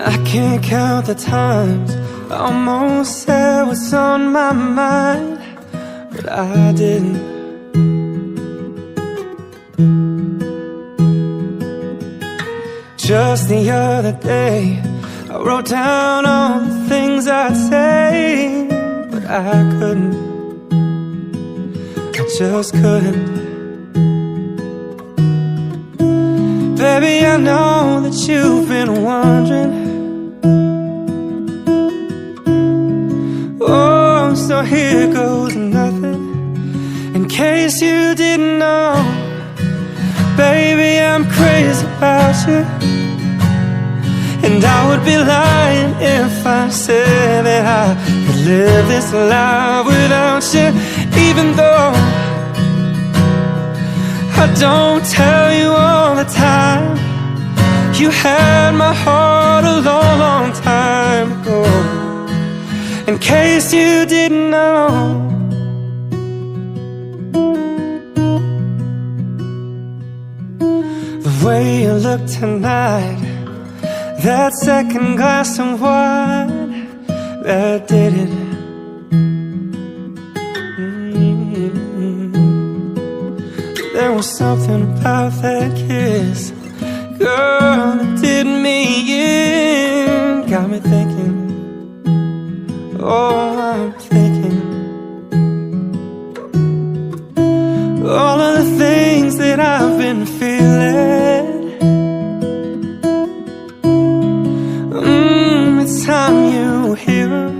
I can't count the times I almost said what's on my mind, but I didn't. Just the other day, I wrote down all the things I'd say, but I couldn't. I just couldn't. Baby, I know that you've been wondering. Oh, so here goes nothing. In case you didn't know, baby, I'm crazy about you. And I would be lying if I said that I could live this life without you. Even though I don't tell you all the time, you had my heart a long, long time ago. In case you didn't know, the way you look tonight, that second glass of wine, that did it. There was something about that kiss, girl, that did me in. Got me thinking, oh, I'm thinking all of the things that I've been feeling. It's time you hear them.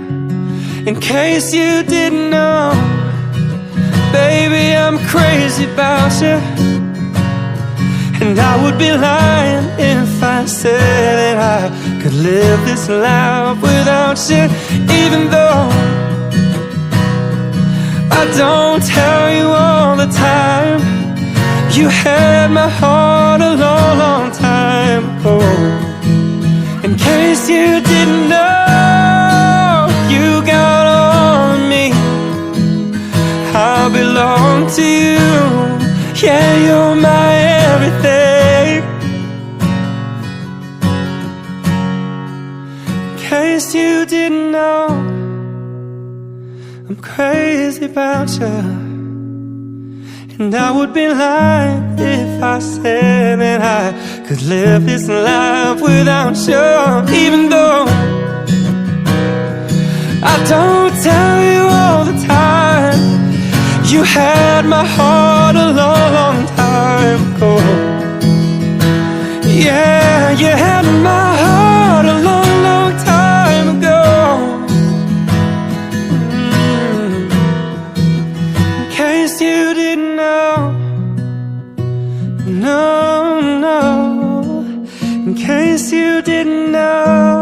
In case you didn't know, baby, I'm crazy about you. And I would be lying if I said that I could live this life without you. Even though I don't tell you all the time, you had my heart a long, long time ago. In case you didn't know, you got all of me. I belong to you. Yeah, you're my everything. In case you didn't know, I'm crazy about you. And I would be lying if I said that I could live this life without you. Even though I don't tell you all the time, you had my heart a long, long time ago. Yeah, you had my heart a long, long time ago. In case you didn't know, no, no. In case you didn't know.